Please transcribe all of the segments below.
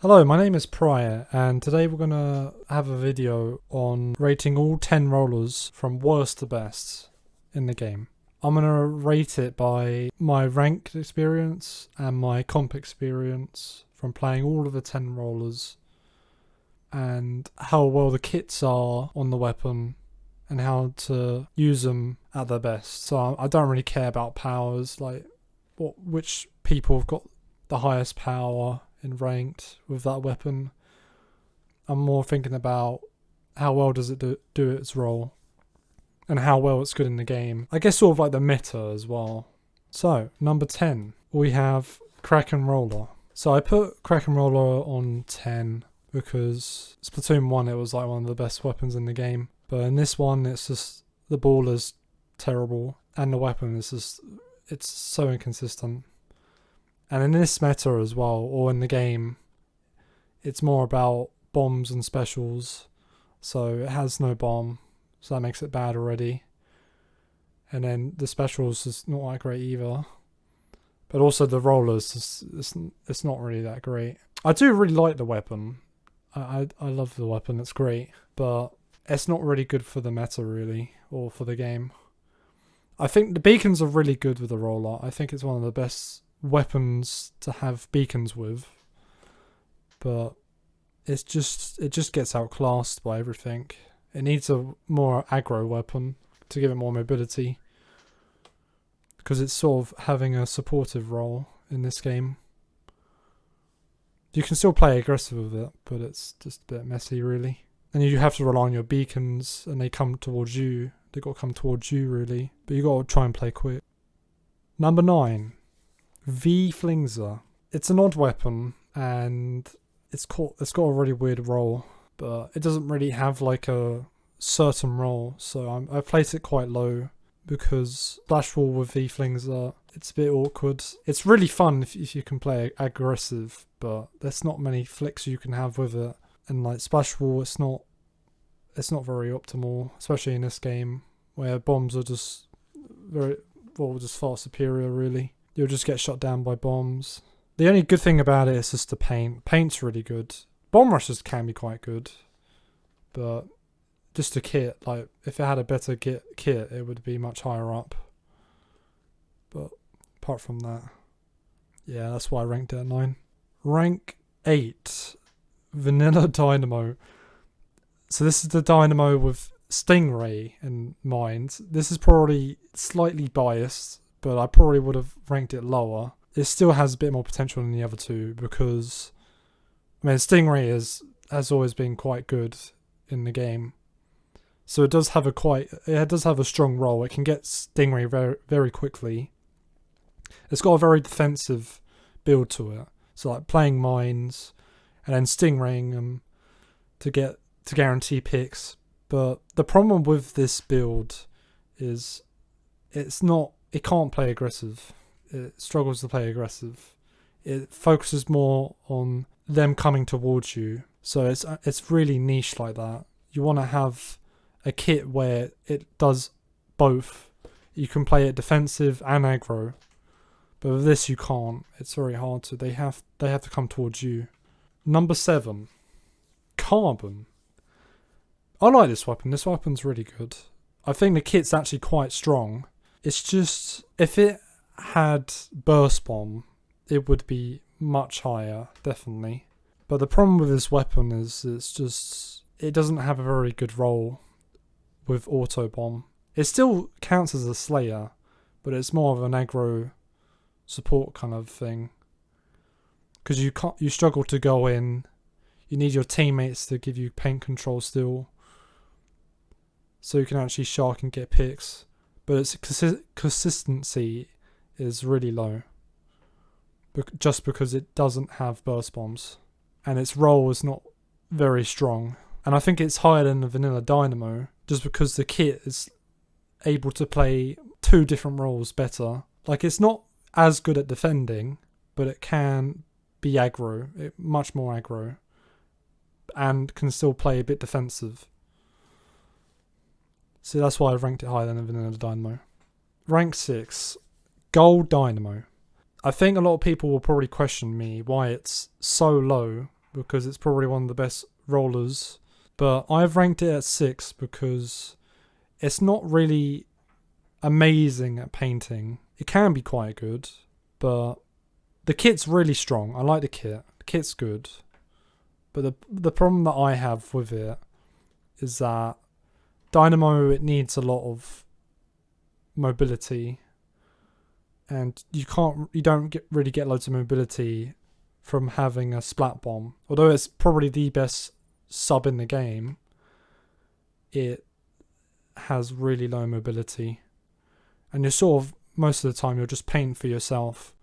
Hello, my name is Prior, and today we're gonna have a video on rating all 10 rollers from worst to best in the game. I'm gonna rate it by my ranked experience and my comp experience from playing all of the 10 rollers, and how well the kits are on the weapon and how to use them at their best. So I don't really care about powers, like which people have got the highest power in ranked with that weapon. I'm more thinking about how well does it do its role and how well it's good in the game. I guess sort of like the meta as well. So number 10 we have Kraken Roller. So I put Kraken Roller on 10 because Splatoon 1 it was like one of the best weapons in the game, but in this one it's just the ball is terrible and the weapon is just, it's so inconsistent. And in this meta as well, or in the game, it's more about bombs and specials. So it has no bomb, so that makes it bad already. And then the specials is not that great either. But also the rollers, it's not really that great. I do really like the weapon. I love the weapon, it's great. But it's not really good for the meta really, or for the game. I think the beacons are really good with the roller. I think it's one of the best weapons to have beacons with, but it just gets outclassed by everything. It needs a more aggro weapon to give it more mobility, because it's sort of having a supportive role in this game. You can still play aggressive with it, but it's just a bit messy really, and you have to rely on your beacons and they come towards you. They got to come towards you really, but you got to try and play quick. Number 9, V Flingser. It's an odd weapon and it's got a really weird role, but it doesn't really have like a certain role, so I placed it quite low because splash wall with V Flingser, it's a bit awkward. It's really fun if you can play aggressive, but there's not many flicks you can have with it, and like splash wall, it's not very optimal, especially in this game where bombs are just just far superior really. You'll just get shot down by bombs. The only good thing about it is just the paint. Paint's really good. Bomb rushes can be quite good, but just a kit, like if it had a better kit, it would be much higher up. But apart from that, yeah, that's why I ranked it at 9. Rank 8, Vanilla Dynamo. So this is the Dynamo with Stingray in mind. This is probably slightly biased, but I probably would have ranked it lower. It still has a bit more potential than the other two because, I mean, Stingray has always been quite good in the game. So it does have a strong role. It can get Stingray very, very quickly. It's got a very defensive build to it. So like playing mines and then Stingraying them to guarantee picks. But the problem with this build is it can't play aggressive. It struggles to play aggressive. It focuses more on them coming towards you. So it's really niche like that. You want to have a kit where it does both. You can play it defensive and aggro. But with this you can't. It's very hard to. They have to come towards you. Number 7, Carbon. I like this weapon. This weapon's really good. I think the kit's actually quite strong. It's just, if it had burst bomb, it would be much higher, definitely. But the problem with this weapon is it doesn't have a very good role with auto bomb. It still counts as a slayer, but it's more of an aggro support kind of thing. Because you struggle to go in. You need your teammates to give you paint control still, so you can actually shark and get picks. But its consistency is really low, just because it doesn't have burst bombs, and its role is not very strong. And I think it's higher than the Vanilla Dynamo, just because the kit is able to play 2 different roles better. Like, it's not as good at defending, but it can be aggro, much more aggro, and can still play a bit defensive. So that's why I've ranked it higher than the Vanilla Dynamo. Rank 6, Gold Dynamo. I think a lot of people will probably question me why it's so low because it's probably one of the best rollers. But I've ranked it at 6 because it's not really amazing at painting. It can be quite good, but the kit's really strong. I like the kit. The kit's good. But the problem that I have with it is that Dynamo, it needs a lot of mobility, and you don't really get loads of mobility from having a Splat bomb. Although it's probably the best sub in the game, it has really low mobility, and you're sort of, most of the time, you're just painting for yourself.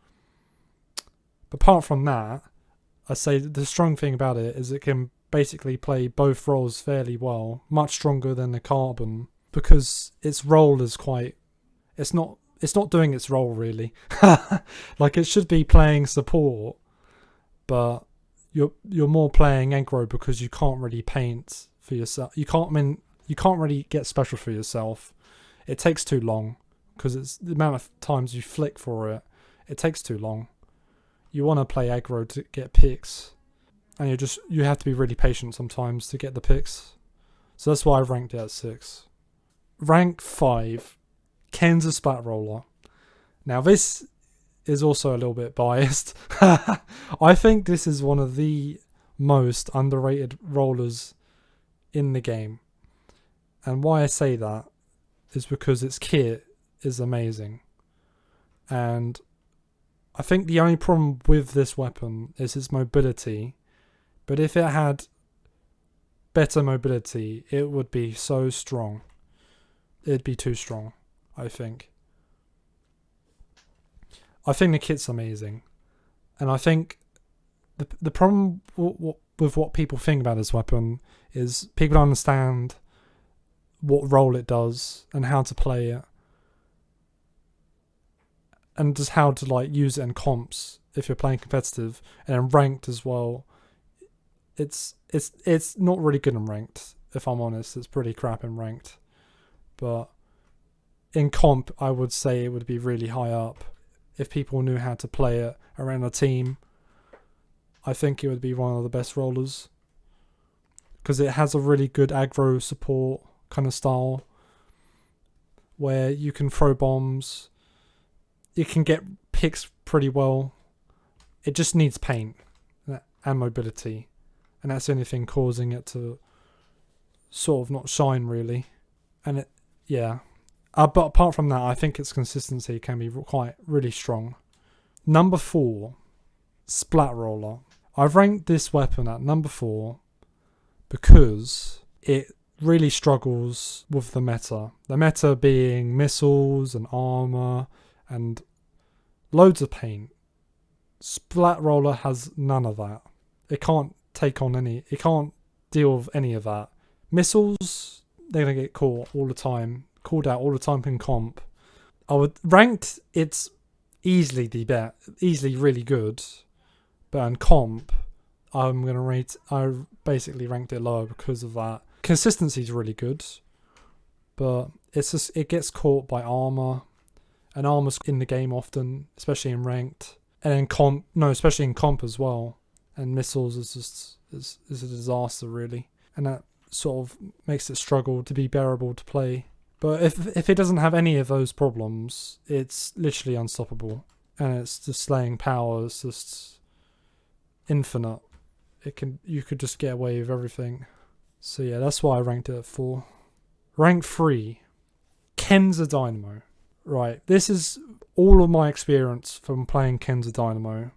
But apart from that, I say the strong thing about it is it can basically play both roles fairly well, much stronger than the carbon, because its role is quite, it's not doing its role really. Like, it should be playing support, but you're more playing aggro because you can't really paint for yourself. You can't really get special for yourself. It takes too long, because it's the amount of times you flick for it. It takes too long. You want to play aggro to get picks, and you have to be really patient sometimes to get the picks. So that's why I've ranked it at 6. Rank 5, Kenza Splat Roller. Now this is also a little bit biased. I think this is one of the most underrated rollers in the game. And why I say that is because its kit is amazing. And I think the only problem with this weapon is its mobility. But if it had better mobility, it would be so strong. It'd be too strong, I think. I think the kit's amazing. And I think the problem with what people think about this weapon is people don't understand what role it does and how to play it, and just how to like use it in comps if you're playing competitive, and in ranked as well. It's not really good in ranked, if I'm honest. It's pretty crap in ranked, but in comp I would say it would be really high up if people knew how to play it around a team. I think it would be one of the best rollers because it has a really good aggro support kind of style where you can throw bombs. It can get picks pretty well. It just needs paint and mobility, and that's the only thing causing it to sort of not shine really. And but apart from that, I think its consistency can be really strong. Number 4, Splat Roller. I've ranked this weapon at number 4 because it really struggles with the meta. The meta being missiles and armor and loads of paint. Splat Roller has none of that. It can't deal with any of that. Missiles, they're going to get called out all the time in comp. I would ranked it's easily really good, but in comp I basically ranked it lower because of that. Consistency is really good, but it gets caught by armor, and armor's in the game often, especially in ranked, and especially in comp as well. And missiles is a disaster really, and that sort of makes it struggle to be bearable to play. But if it doesn't have any of those problems, it's literally unstoppable, and its slaying power is just infinite. You could just get away with everything. So yeah, that's why I ranked it at 4. Rank 3, Kenza Dynamo. Right, this is all of my experience from playing Kenza Dynamo.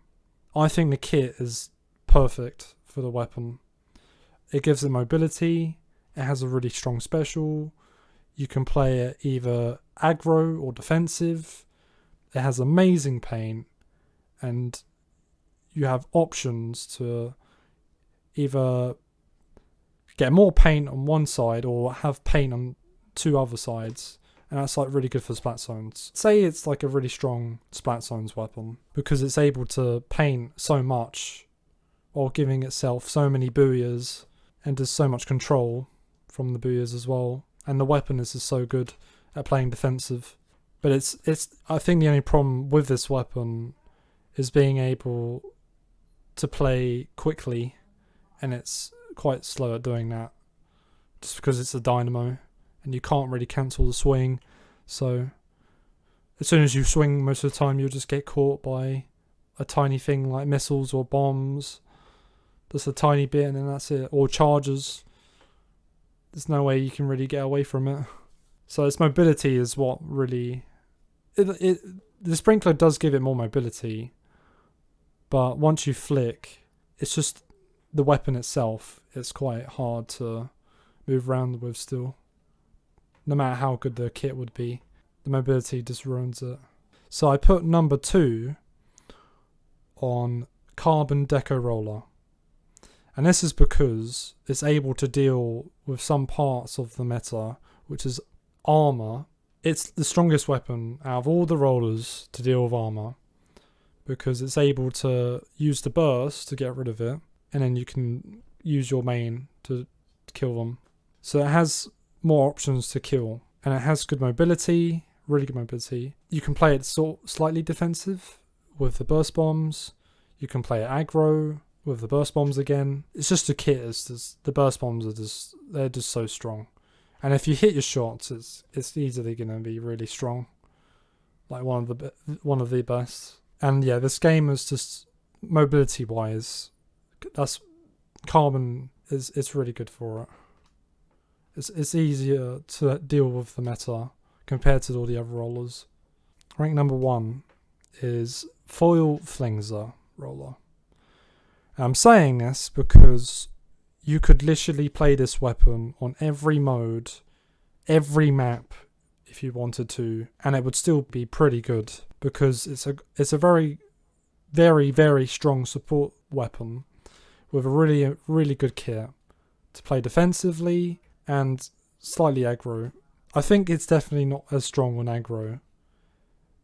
I think the kit is perfect for the weapon. It gives it mobility. It has a really strong special. You can play it either aggro or defensive. It has amazing paint, and you have options to either get more paint on one side or have paint on 2 other sides, and that's like really good for splat zones. Say it's like a really strong splat zones weapon because it's able to paint so much while giving itself so many booyahs, and does so much control from the booyahs as well. And the weapon is just so good at playing defensive. But I think the only problem with this weapon is being able to play quickly and it's quite slow at doing that, just because it's a Dynamo, and you can't really cancel the swing. So as soon as you swing, most of the time you'll just get caught by a tiny thing like missiles or bombs, just a tiny bit, and then that's it. Or charges. There's no way you can really get away from it. So its mobility is what really... the sprinkler does give it more mobility, but once you flick, it's just the weapon itself. It's quite hard to move around with still. No matter how good the kit would be, the mobility just ruins it. So I put number 2 on Carbon Deco Roller. And this is because it's able to deal with some parts of the meta, which is armor. It's the strongest weapon out of all the rollers to deal with armor, because it's able to use the burst to get rid of it, and then you can use your main to kill them. So it has more options to kill, and it has good mobility, really good mobility. You can play it slightly defensive with the burst bombs. You can play it aggro with the burst bombs again. It's just a kit. The burst bombs they're just so strong, and if you hit your shots, it's easily going to be really strong, like one of the best. And yeah, this game is just mobility wise, that's Carbon it's really good for it. It's easier to deal with the meta compared to all the other rollers. Rank number 1 is Foil Flingzer Roller. I'm saying this because you could literally play this weapon on every mode, every map, if you wanted to, and it would still be pretty good, because it's a very, very, very strong support weapon with a really good kit to play defensively and slightly aggro. I think it's definitely not as strong on aggro.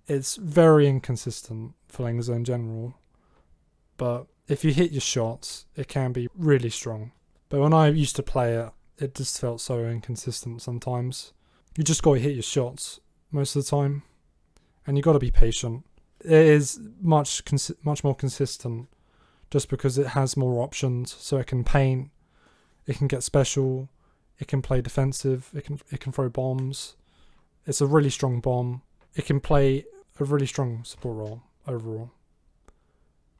It's very inconsistent for Flingzer in general, but if you hit your shots, it can be really strong. But when I used to play it, it just felt so inconsistent sometimes. You just got to hit your shots most of the time, and you got to be patient. It is much more consistent just because it has more options. So it can paint, it can get special, it can play defensive, it can throw bombs. It's a really strong bomb. It can play a really strong support role overall.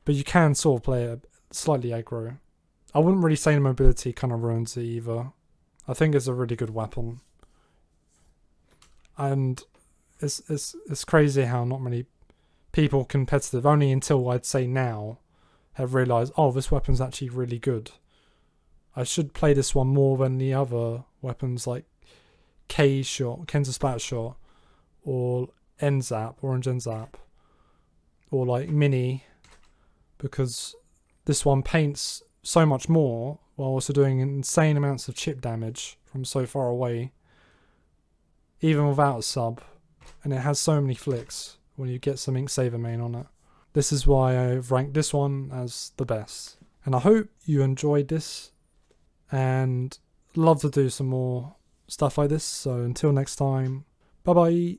But you can sort of play it slightly aggro. I wouldn't really say the mobility kind of ruins it either. I think it's a really good weapon. And it's crazy how not many people competitive, only until I'd say now, have realised, oh, this weapon's actually really good. I should play this one more than the other weapons like Kenza Splat shot, or N-Zap, Orange N-Zap, or like Mini, because this one paints so much more while also doing insane amounts of chip damage from so far away, even without a sub, and it has so many flicks when you get some Ink Saver main on it. This is why I've ranked this one as the best. And I hope you enjoyed this, and love to do some more stuff like this. So until next time, bye bye.